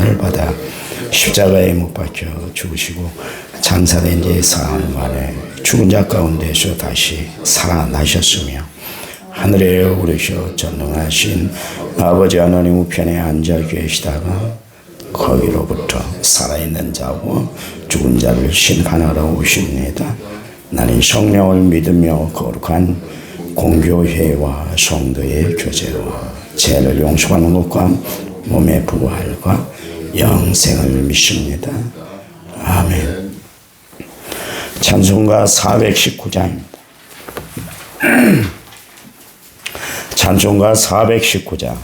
고난을 받아 십자가에 못 박혀 죽으시고 장사된 지 사흘 만에 죽은 자 가운데서 다시 살아나셨으며 하늘에 오르셔 전능하신 아버지 하나님 우편에 앉아 계시다가 거기로부터 살아있는 자와 죽은 자를 심판하러 오십니다. 나는 성령을 믿으며 거룩한 공교회와 성도의 교제와 죄를 용서하는 것과 몸의 부활과 영생을 믿습니다. 아멘. 찬송가 419장입니다. 찬송가 419장.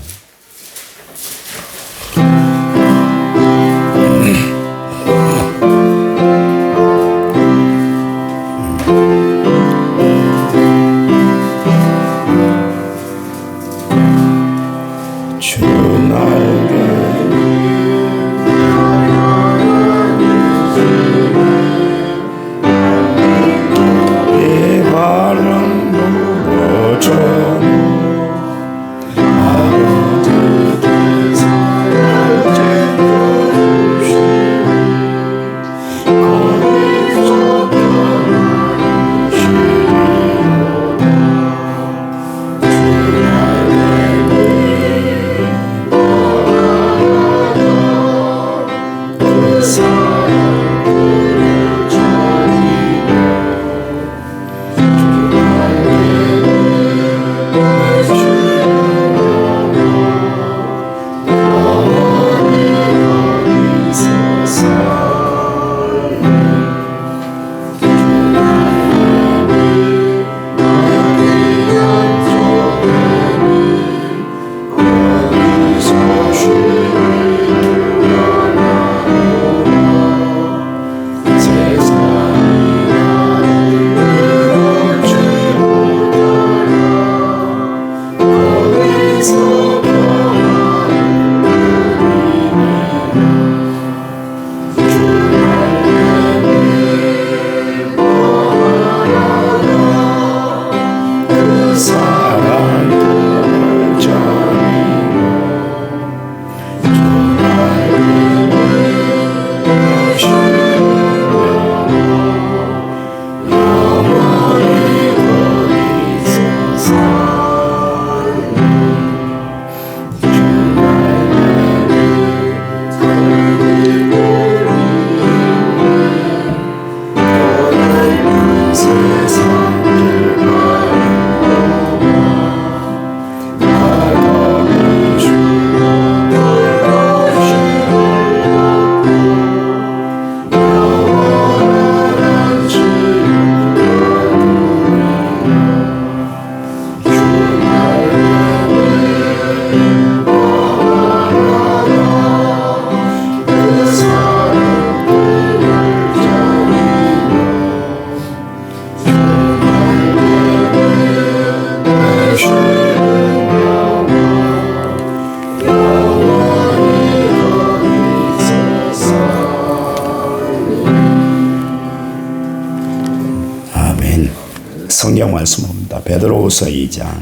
성경 말씀 봅니다. 베드로후서 2장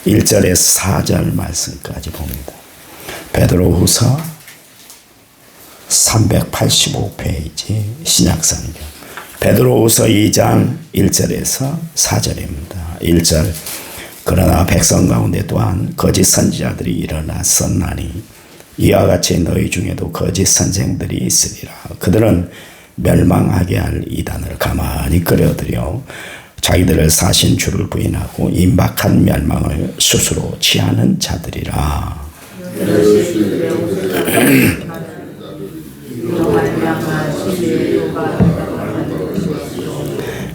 1절에서 4절 말씀까지 봅니다. 베드로후서 385페이지 신약성경 베드로후서 2장 1절에서 4절입니다. 1절 그러나 백성 가운데 또한 거짓 선지자들이 일어났었나니 이와 같이 너희 중에도 거짓 선생들이 있으리라. 그들은 멸망하게 할 이단을 가만히 끌어들여 자기들을 사신 주를 부인하고 임박한 멸망을 스스로 취하는 자들이라.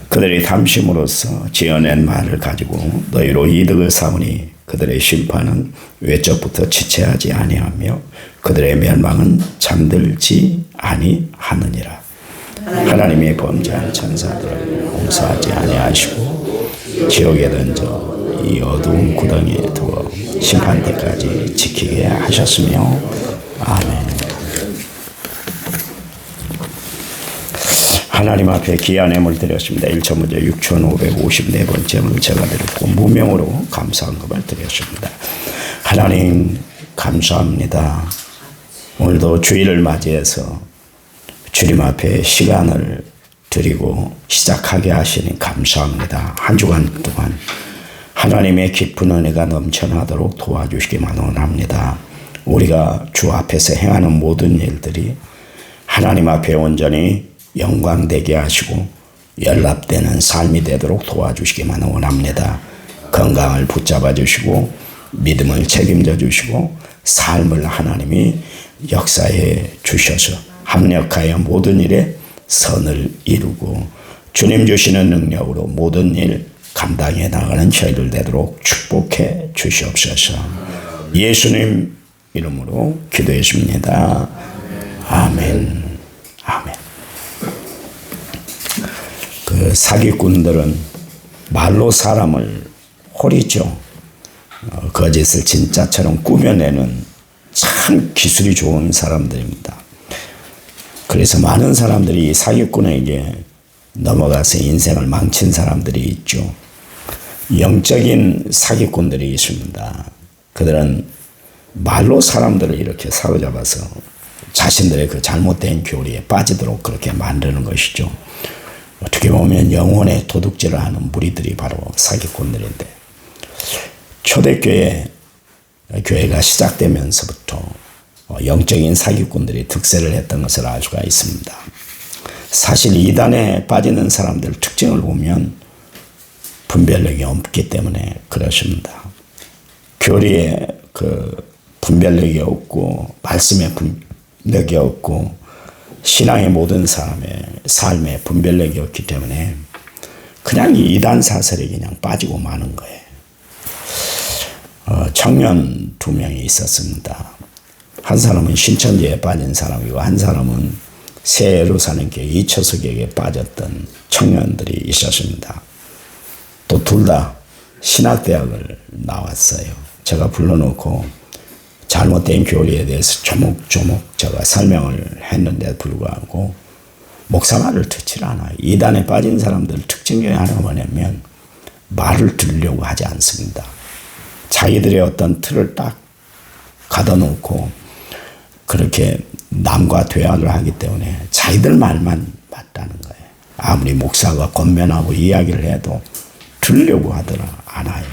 그들이 탐심으로써 지어낸 말을 가지고 너희로 이득을 삼으니 그들의 심판은 외적부터 지체하지 아니하며 그들의 멸망은 잠들지 아니하느니라. 하나님이 범죄한 천사들을 용서하지 아니하시고 지옥에 던져 이 어두운 구덩이에 두어 심판 때까지 지키게 하셨으며 아멘. 하나님 앞에 귀한 예물 드렸습니다. 1천 먼저 6,554번째 문제가 드렸고 무명으로 감사한 것을 드렸습니다. 하나님 감사합니다. 오늘도 주일을 맞이해서 주님 앞에 시간을 드리고 시작하게 하시니 감사합니다. 한 주간 동안 하나님의 깊은 은혜가 넘쳐나도록 도와주시기만 원합니다. 우리가 주 앞에서 행하는 모든 일들이 하나님 앞에 온전히 영광되게 하시고 연락되는 삶이 되도록 도와주시기만 원합니다. 건강을 붙잡아 주시고 믿음을 책임져 주시고 삶을 하나님이 역사해 주셔서 합력하여 모든 일에 선을 이루고 주님 주시는 능력으로 모든 일 감당해 나가는 저희들 되도록 축복해 주시옵소서. 예수님 이름으로 기도했습니다. 아멘. 아멘. 그 사기꾼들은 말로 사람을 호리죠. 거짓을 진짜처럼 꾸며내는 참 기술이 좋은 사람들입니다. 그래서 많은 사람들이 사기꾼에게 넘어가서 인생을 망친 사람들이 있죠. 영적인 사기꾼들이 있습니다. 그들은 말로 사람들을 이렇게 사로잡아서 자신들의 그 잘못된 교리에 빠지도록 그렇게 만드는 것이죠. 어떻게 보면 영혼의 도둑질을 하는 무리들이 바로 사기꾼들인데, 교회가 시작되면서부터 영적인 사기꾼들이 득세를 했던 것을 알 수가 있습니다. 사실 이단에 빠지는 사람들 특징을 보면 분별력이 없기 때문에 그렇습니다. 교리에 그 분별력이 없고 말씀에 분별력이 없고 신앙의 모든 사람의 삶에 분별력이 없기 때문에 그냥 이단 사설에 그냥 빠지고 마는 거예요. 청년 2명이 있었습니다. 한 사람은 신천지에 빠진 사람이고 한 사람은 새 예루살렘 교회 이초석에게 빠졌던 청년들이 있었습니다. 또 둘 다 신학대학을 나왔어요. 제가 불러놓고 잘못된 교리에 대해서 조목조목 제가 설명을 했는데 불구하고 목사 말을 듣질 않아요. 이단에 빠진 사람들 특징 중에 하나가 뭐냐면 말을 들으려고 하지 않습니다. 자기들의 어떤 틀을 딱 가둬놓고 그렇게 남과 대화를 하기 때문에 자기들 말만 맞다는 거예요. 아무리 목사가 권면하고 이야기를 해도 들으려고 하더라 않아요.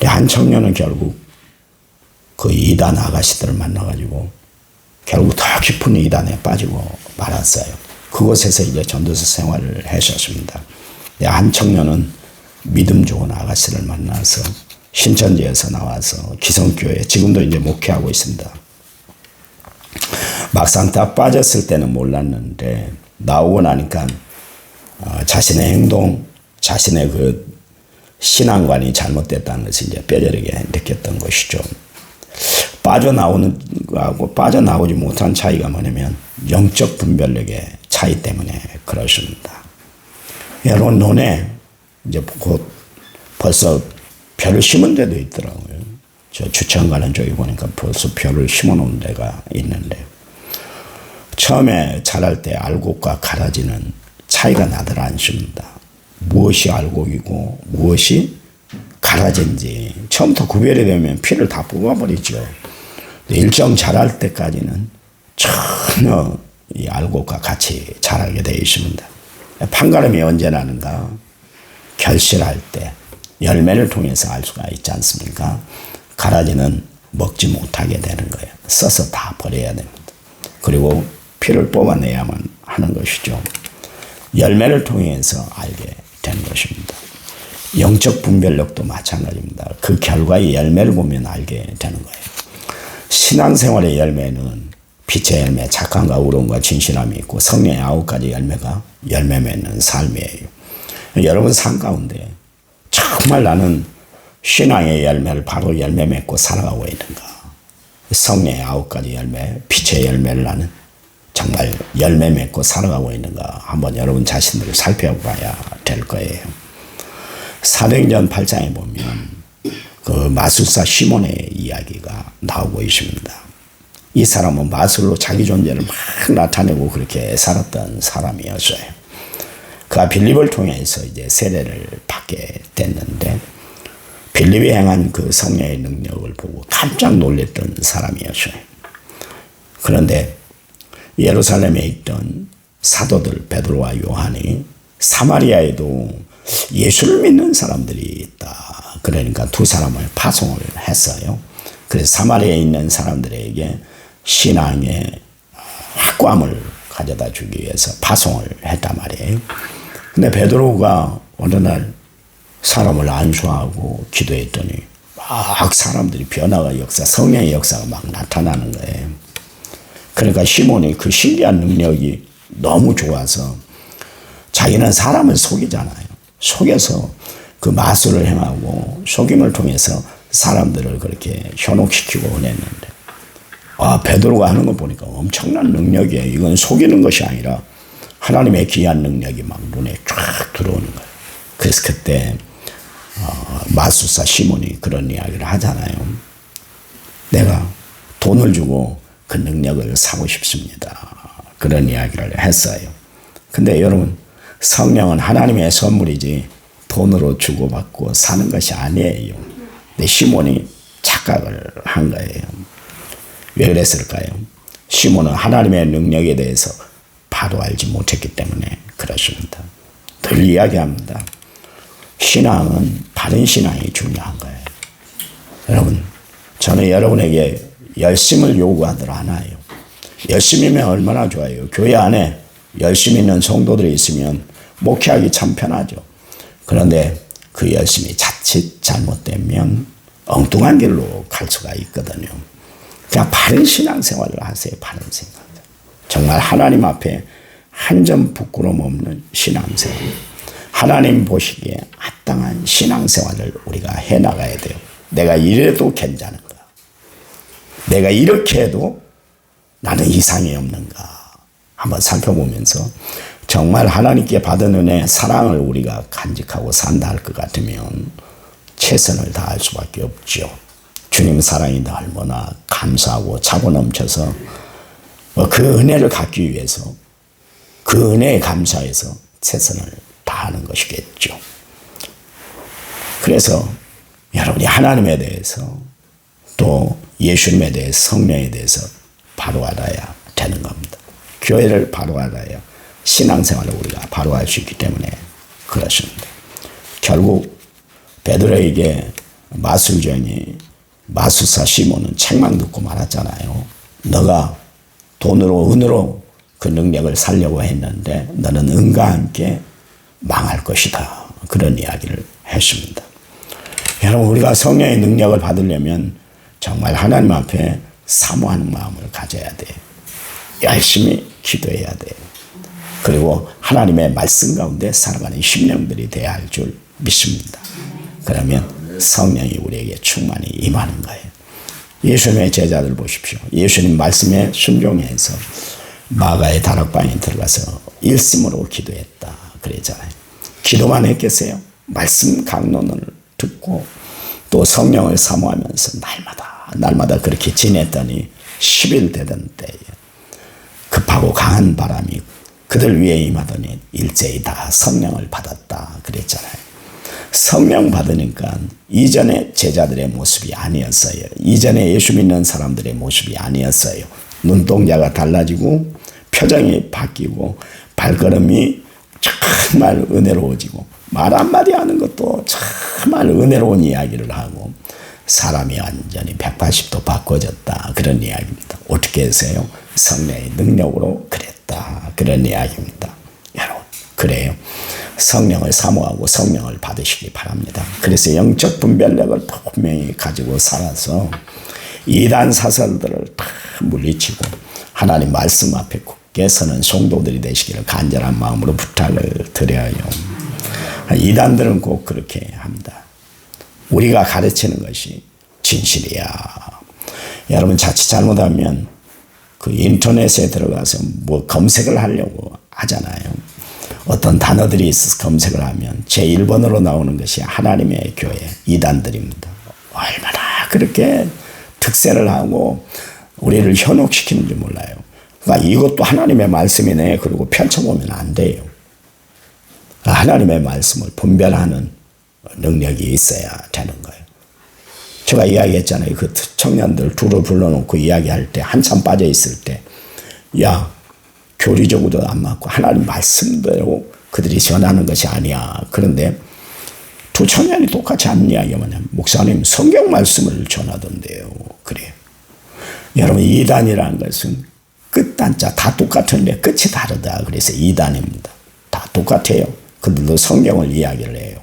한 청년은 결국 그 이단 아가씨들을 만나가지고 결국 더 깊은 이단에 빠지고 말았어요. 그곳에서 이제 전도서 생활을 하셨습니다. 한 청년은 믿음 좋은 아가씨를 만나서 신천지에서 나와서 기성교회 지금도 이제 목회하고 있습니다. 막상 다 빠졌을 때는 몰랐는데 나오고 나니까 자신의 행동, 자신의 그 신앙관이 잘못됐다는 것을 이제 뼈저리게 느꼈던 것이죠. 빠져나오는 거하고 빠져나오지 못한 차이가 뭐냐면 영적 분별력의 차이 때문에 그렇습니다. 여러분 논에 이제 곧 벌써 벼를 심은 데도 있더라고요. 저 주천 가는 쪽에 보니까 벌써 벼를 심어 놓은 데가 있는데 처음에 자랄 때 알곡과 가라지는 차이가 나더라 않습니다. 무엇이 알곡이고 무엇이 가라지인지 처음부터 구별이 되면 피를 다 뽑아버리죠. 일정 자랄 때까지는 전혀 이 알곡과 같이 자라게 되어 있습니다. 판가름이 언제 나는가? 결실할 때 열매를 통해서 알 수가 있지 않습니까? 가라지는 먹지 못하게 되는 거예요. 써서 다 버려야 됩니다. 그리고 피를 뽑아내야만 하는 것이죠. 열매를 통해서 알게 되는 것입니다. 영적 분별력도 마찬가지입니다. 그 결과의 열매를 보면 알게 되는 거예요. 신앙생활의 열매는 빛의 열매, 착함과 의로움과 진실함이 있고 성령의 9가지 열매가 열매 맺는 삶이에요. 여러분 삶 가운데 정말 나는 신앙의 열매를 바로 열매 맺고 살아가고 있는가? 성령의 9가지 열매, 빛의 열매를 나는 정말 열매 맺고 살아가고 있는가? 한번 여러분 자신들을 살펴봐야 될 거예요. 사도행전 8장에 보면 그 마술사 시몬의 이야기가 나오고 있습니다. 이 사람은 마술로 자기 존재를 막 나타내고 그렇게 살았던 사람이었어요. 그가 빌립을 통해서 이제 세례를 받게 됐는데 빌립이 행한 그 성령의 능력을 보고 깜짝 놀랐던 사람이었어요. 그런데 예루살렘에 있던 사도들 베드로와 요한이 사마리아에도 예수를 믿는 사람들이 있다. 그러니까 두 사람을 파송을 했어요. 그래서 사마리아에 있는 사람들에게 신앙의 확고함을 가져다 주기 위해서 파송을 했단 말이에요. 근데 베드로가 어느 날 사람을 안수하고 기도했더니 막 사람들이 변화가 성령의 역사가 막 나타나는 거예요. 그러니까 시몬이 그 신비한 능력이 너무 좋아서 자기는 사람을 속이잖아요. 속여서 그 마술을 행하고 속임을 통해서 사람들을 그렇게 현혹시키고 그랬는데, 베드로가 하는 거 보니까 엄청난 능력이에요. 이건 속이는 것이 아니라 하나님의 귀한 능력이 막 눈에 쫙 들어오는 거예요. 그래서 그때 마술사 시몬이 그런 이야기를 하잖아요. 내가 돈을 주고 그 능력을 사고 싶습니다. 그런 이야기를 했어요. 근데 여러분, 성령은 하나님의 선물이지 돈으로 주고받고 사는 것이 아니에요. 근데 시몬이 착각을 한 거예요. 왜 그랬을까요? 시몬은 하나님의 능력에 대해서 바로 알지 못했기 때문에 그렇습니다. 늘 이야기합니다. 신앙은 바른 신앙이 중요한 거예요. 여러분, 저는 여러분에게 열심을 요구하들 않아요. 열심이면 얼마나 좋아요. 교회 안에 열심히 있는 성도들이 있으면 목회하기 참 편하죠. 그런데 그 열심이 자칫 잘못되면 엉뚱한 길로 갈 수가 있거든요. 그냥 바른 신앙생활을 하세요. 바른 생각. 정말 하나님 앞에 한 점 부끄럼 없는 신앙생활. 하나님 보시기에 합당한 신앙생활을 우리가 해나가야 돼요. 내가 이래도 괜찮은가? 내가 이렇게 해도 나는 이상이 없는가? 한번 살펴보면서 정말 하나님께 받은 은혜, 사랑을 우리가 간직하고 산다 할 것 같으면 최선을 다할 수밖에 없죠. 주님 사랑이 얼마나 감사하고 차고 넘쳐서 그 은혜를 갖기 위해서 그 은혜에 감사해서 최선을 다하는 것이겠죠. 그래서 여러분이 하나님에 대해서 또 예수님에 대해서 성령에 대해서 바로 알아야 되는 겁니다. 교회를 바로 알아야 신앙생활을 우리가 바로 할 수 있기 때문에 그렇습니다. 결국 베드로에게 마술쟁이 마술사 시몬은 책망 듣고 말았잖아요. 너가 돈으로 은으로 그 능력을 살려고 했는데 너는 은과 함께 망할 것이다. 그런 이야기를 했습니다. 여러분, 우리가 성령의 능력을 받으려면 정말 하나님 앞에 사모하는 마음을 가져야 돼요. 열심히 기도해야 돼요. 그리고 하나님의 말씀 가운데 살아가는 심령들이 되어야 할 줄 믿습니다. 그러면 성령이 우리에게 충만히 임하는 거예요. 예수님의 제자들 보십시오. 예수님 말씀에 순종해서 마가의 다락방에 들어가서 일심으로 기도했다 그랬잖아요. 기도만 했겠어요? 말씀 강론을 듣고 또 성령을 사모하면서 날마다 그렇게 지냈더니 10일 되던 때에 급하고 강한 바람이 그들 위에 임하더니 일제히 다 성령을 받았다 그랬잖아요. 성령 받으니까 이전의 제자들의 모습이 아니었어요. 이전에 예수 믿는 사람들의 모습이 아니었어요. 눈동자가 달라지고 표정이 바뀌고 발걸음이 정말 은혜로워지고 말 한마디 하는 것도 정말 은혜로운 이야기를 하고 사람이 완전히 180도 바꿔졌다. 그런 이야기입니다. 어떻게 해서요? 성령의 능력으로 그랬다. 그런 이야기입니다. 여러분, 그래요. 성령을 사모하고 성령을 받으시기 바랍니다. 그래서 영적 분별력을 분명히 가지고 살아서 이단 사설들을 다 물리치고 하나님 말씀 앞에 굳게 서는 성도들이 되시기를 간절한 마음으로 부탁을 드려요. 이단들은 꼭 그렇게 합니다. 우리가 가르치는 것이 진실이야. 여러분, 자칫 잘못하면 그 인터넷에 들어가서 뭐 검색을 하려고 하잖아요. 어떤 단어들이 있어서 검색을 하면 제1번으로 나오는 것이 하나님의 교회 이단들입니다. 얼마나 그렇게 특세를 하고 우리를 현혹시키는지 몰라요. 그러니까 이것도 하나님의 말씀이네. 그리고 펼쳐보면 안 돼요. 하나님의 말씀을 분별하는 능력이 있어야 되는 거예요. 제가 이야기했잖아요. 그 청년들 둘을 불러놓고 이야기할 때 한참 빠져 있을 때, 야, 교리적으로도 안 맞고 하나님 말씀대로 그들이 전하는 것이 아니야. 그런데 두 청년이 똑같이 하는 이야기가 뭐냐면, 목사님 성경 말씀을 전하던데요. 그래요. 여러분, 이단이라는 것은 끝단자 다 똑같은데 끝이 다르다. 그래서 이단입니다. 다 똑같아요. 그들도 성경을 이야기를 해요.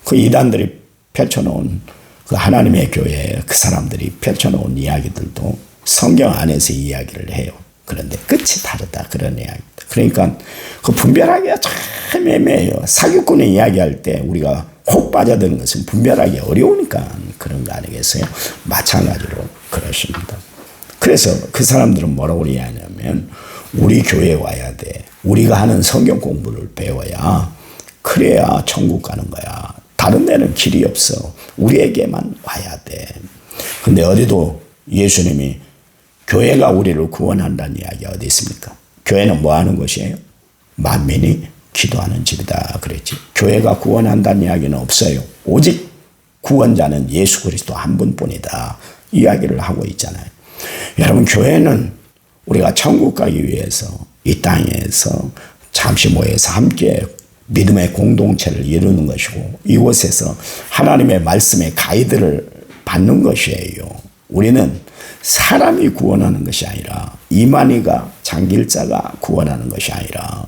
그 이단들이 펼쳐놓은 그 하나님의 교회에 그 사람들이 펼쳐놓은 이야기들도 성경 안에서 이야기를 해요. 그런데 끝이 다르다. 그런 이야기입니다. 그러니까 그 분별하기가 참 애매해요. 사기꾼의 이야기할 때 우리가 혹 빠져드는 것은 분별하기 어려우니까 그런 거 아니겠어요? 마찬가지로 그렇습니다. 그래서 그 사람들은 뭐라고 이야기하냐면, 우리 교회에 와야 돼. 우리가 하는 성경 공부를 배워야, 그래야 천국 가는 거야. 다른 데는 길이 없어. 우리에게만 와야 돼. 근데 어디도 예수님이 교회가 우리를 구원한다는 이야기가 어디 있습니까? 교회는 뭐 하는 것이에요? 만민이 기도하는 집이다 그랬지. 교회가 구원한다는 이야기는 없어요. 오직 구원자는 예수 그리스도 한 분뿐이다 이야기를 하고 있잖아요. 여러분, 교회는 우리가 천국 가기 위해서 이 땅에서 잠시 모여서 함께 믿음의 공동체를 이루는 것이고, 이곳에서 하나님의 말씀의 가이드를 받는 것이에요. 우리는 사람이 구원하는 것이 아니라, 이만희가 장길자가 구원하는 것이 아니라,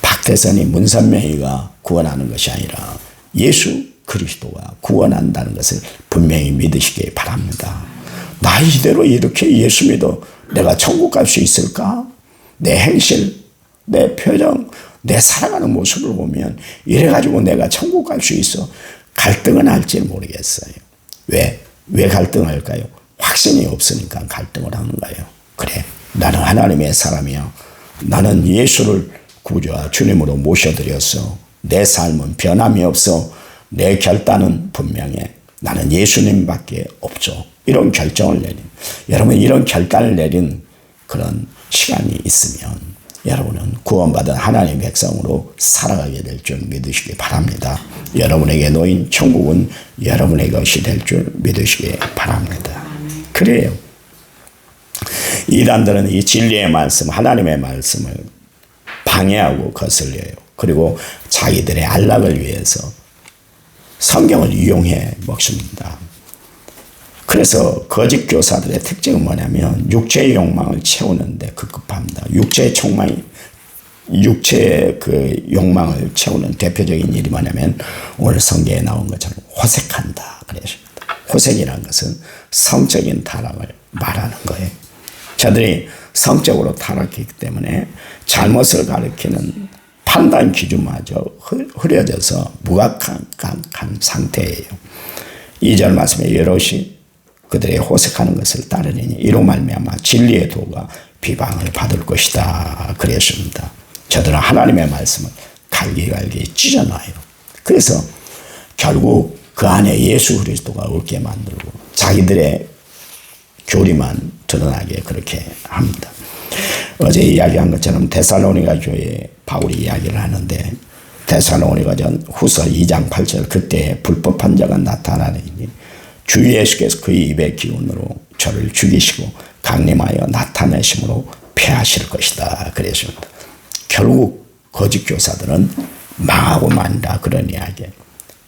박태선이 문선명이가 구원하는 것이 아니라, 예수 그리스도가 구원한다는 것을 분명히 믿으시기 바랍니다. 나 이대로 이렇게 예수 믿어 내가 천국 갈 수 있을까? 내 행실, 내 표정, 내 살아가는 모습을 보면 이래가지고 내가 천국 갈 수 있어? 갈등은 할지 모르겠어요. 왜 갈등할까요? 확신이 없으니까 갈등을 하는 거예요. 그래, 나는 하나님의 사람이야. 나는 예수를 구주와 주님으로 모셔드렸어. 내 삶은 변함이 없어. 내 결단은 분명해. 나는 예수님밖에 없죠. 이런 결정을 내린, 여러분, 이런 결단을 내린 그런 시간이 있으면 여러분은 구원받은 하나님의 백성으로 살아가게 될 줄 믿으시기 바랍니다. 여러분에게 놓인 천국은 여러분의 것이 될 줄 믿으시기 바랍니다. 그래요. 이단들은 이 진리의 말씀, 하나님의 말씀을 방해하고 거슬려요. 그리고 자기들의 안락을 위해서 성경을 이용해 먹습니다. 그래서 거짓 교사들의 특징은 뭐냐면, 육체의 욕망을 채우는데 급급합니다. 육체의 욕망을 채우는 대표적인 일이 뭐냐면, 오늘 성경에 나온 것처럼 호색한다 그랬습니다. 호색이라는 것은 성적인 타락을 말하는 거예요. 저들이 성적으로 타락했기 때문에 잘못을 가리키는 판단 기준마저 흐려져서 무각한 상태예요. 2절 말씀에 여럿이 그들의 호색하는 것을 따르니 이로 말미암아 진리의 도가 비방을 받을 것이다 그랬습니다. 저들은 하나님의 말씀을 갈기갈기 찢어놔요. 그래서 결국 그 안에 예수 그리스도가 없게 만들고 자기들의 교리만 드러나게 그렇게 합니다. 어제 이야기한 것처럼 데살로니가 교회에 바울이 이야기를 하는데, 데살로니가전 후서 2장 8절, 그때 불법한 자가 나타나니 주 예수께서 그의 입의 기운으로 저를 죽이시고 강림하여 나타내심으로 패하실 것이다 그랬습니다. 결국 거짓 교사들은 망하고 만다 그런 이야기예요.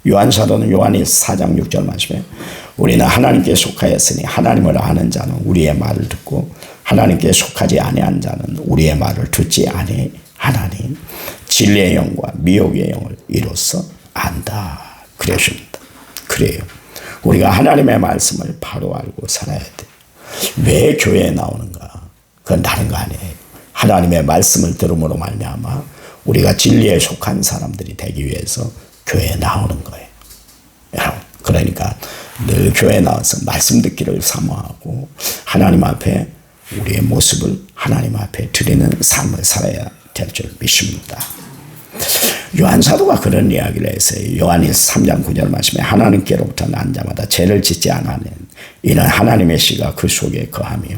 요한사도는 요한이 4장 6절 말씀에, 우리는 하나님께 속하였으니 하나님을 아는 자는 우리의 말을 듣고 하나님께 속하지 아니한 자는 우리의 말을 듣지 아니하나니 진리의 영과 미혹의 영을 이로써 안다 그랬습니다. 그래요. 우리가 하나님의 말씀을 바로 알고 살아야 돼. 왜 교회에 나오는가? 그건 다른 거 아니에요. 하나님의 말씀을 들음으로 말미암아 우리가 진리에 속한 사람들이 되기 위해서 교회에 나오는 거예요. 여러분, 그러니까 늘 교회에 나와서 말씀 듣기를 사모하고 하나님 앞에 우리의 모습을 하나님 앞에 드리는 삶을 살아야 될 줄 믿습니다. 요한 사도가 그런 이야기를 했어요. 요한일 3장 9절 말씀에, 하나님께로부터 난 자마다 죄를 짓지 않으면 이는 하나님의 씨가 그 속에 거하며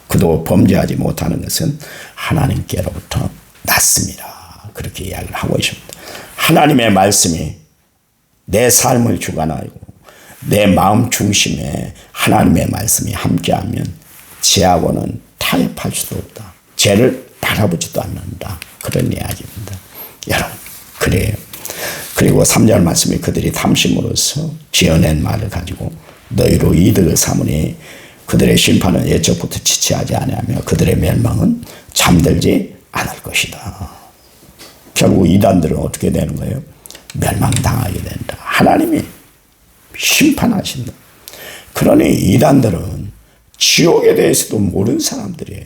그도 범죄하지 못하는 것은 하나님께로부터 났습니다. 그렇게 이야기를 하고 있습니다. 하나님의 말씀이 내 삶을 주관하고 내 마음 중심에 하나님의 말씀이 함께하면 죄하고는 타협할 수도 없다. 죄를 바라보지도 않는다. 그런 이야기입니다. 여러분, 그래요. 그리고 3절 말씀이 그들이 탐심으로써 지어낸 말을 가지고 너희로 이득을 삼으니 그들의 심판은 예적부터 지체하지 아니하며 그들의 멸망은 잠들지 않을 것이다. 결국 이단들은 어떻게 되는 거예요? 멸망당하게 된다. 하나님이 심판하신다. 그러니 이단들은 지옥에 대해서도 모르는 사람들이에요.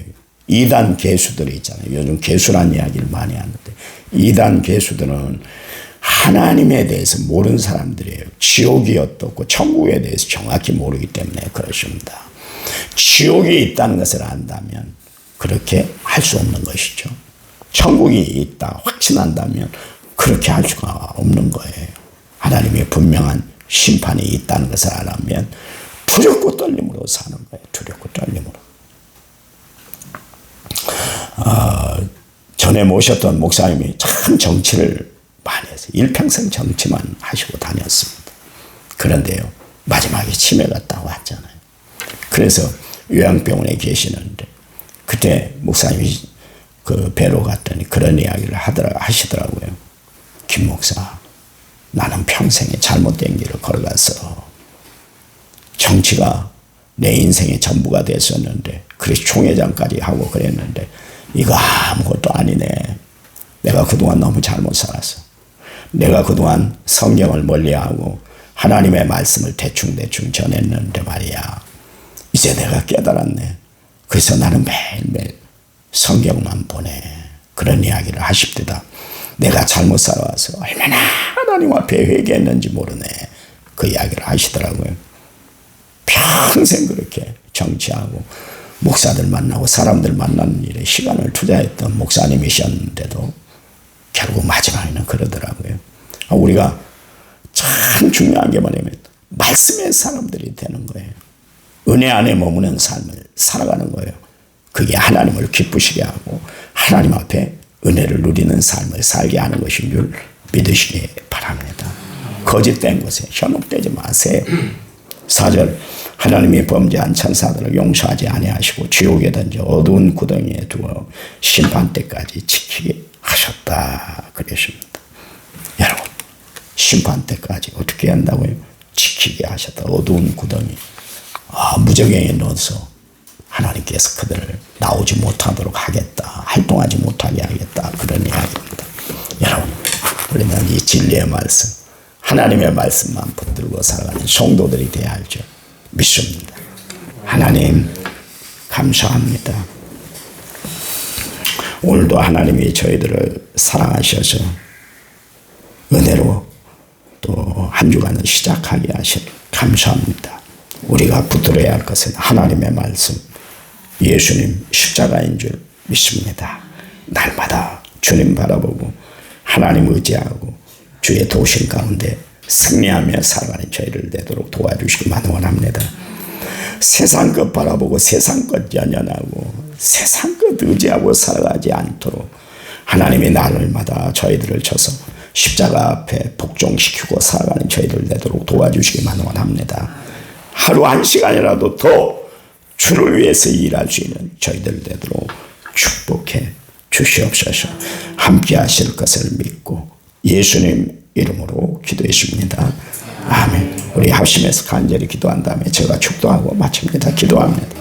이단 개수들이 있잖아요. 요즘 개수란 이야기를 많이 하는데 이단 개수들은 하나님에 대해서 모르는 사람들이에요. 지옥이 어떻고 천국에 대해서 정확히 모르기 때문에 그렇습니다. 지옥이 있다는 것을 안다면 그렇게 할 수 없는 것이죠. 천국이 있다 확신한다면 그렇게 할 수가 없는 거예요. 하나님의 분명한 심판이 있다는 것을 알면 두렵고 떨림으로 사는 거예요. 두렵고 떨림으로. 전에 모셨던 목사님이 참 정치를 많이 했어요. 일평생 정치만 하시고 다녔습니다. 그런데요, 마지막에 치매가 딱 왔잖아요. 그래서 요양병원에 계시는데 그때 목사님이 그 뵈러 갔더니 그런 이야기를 하시더라고요. 김 목사, 나는 평생에 잘못된 길을 걸어가서 정치가 내 인생의 전부가 됐었는데 그래서 총회장까지 하고 그랬는데 이거 아무것도 아니네. 내가 그동안 너무 잘못 살았어. 내가 그동안 성경을 멀리하고 하나님의 말씀을 대충대충 전했는데 말이야. 이제 내가 깨달았네. 그래서 나는 매일매일 성경만 보내. 그런 이야기를 하십니다. 내가 잘못 살아와서 얼마나 하나님 앞에 회개했는지 모르네. 그 이야기를 하시더라고요. 평생 그렇게 정치하고 목사들 만나고 사람들 만나는 일에 시간을 투자했던 목사님이셨는데도 결국 마지막에는 그러더라고요. 우리가 참 중요한 게 뭐냐면 말씀의 사람들이 되는 거예요. 은혜 안에 머무는 삶을 살아가는 거예요. 그게 하나님을 기쁘시게 하고 하나님 앞에 은혜를 누리는 삶을 살게 하는 것인 줄 믿으시기 바랍니다. 거짓된 것에 현혹되지 마세요. 4절 하나님이 범죄한 천사들을 용서하지 아니하시고 지옥에 던져 어두운 구덩이에 두어 심판 때까지 지키게 하셨다. 그러십니다. 여러분, 심판 때까지 어떻게 한다고요? 지키게 하셨다. 어두운 구덩이. 무저갱에 넣어서 하나님께서 그들을 나오지 못하도록 하겠다. 활동하지 못하게 하겠다. 그런 이야기입니다. 여러분, 우리는 이 진리의 말씀, 하나님의 말씀만 붙들고 살아가는 성도들이 되어야 할 줄 믿습니다. 하나님 감사합니다. 오늘도 하나님이 저희들을 사랑하셔서 은혜로 또 한 주간을 시작하게 하신 감사합니다. 우리가 붙들어야 할 것은 하나님의 말씀, 예수님 십자가인 줄 믿습니다. 날마다 주님 바라보고 하나님 의지하고 주의 도심 가운데 승리하며 살아가는 저희를 되도록 도와주시기만 원합니다. 세상 것 바라보고 세상 것 연연하고 세상 것 의지하고 살아가지 않도록 하나님이 날마다 저희들을 쳐서 십자가 앞에 복종시키고 살아가는 저희들 되도록 도와주시기만 원합니다. 하루 한 시간이라도 더 주를 위해서 일할 수 있는 저희들 되도록 축복해 주시옵소서. 함께 하실 것을 믿고 예수님 이름으로 기도했습니다. 아멘. 우리 합심해서 간절히 기도한 다음에 제가 축도하고 마칩니다. 기도합니다.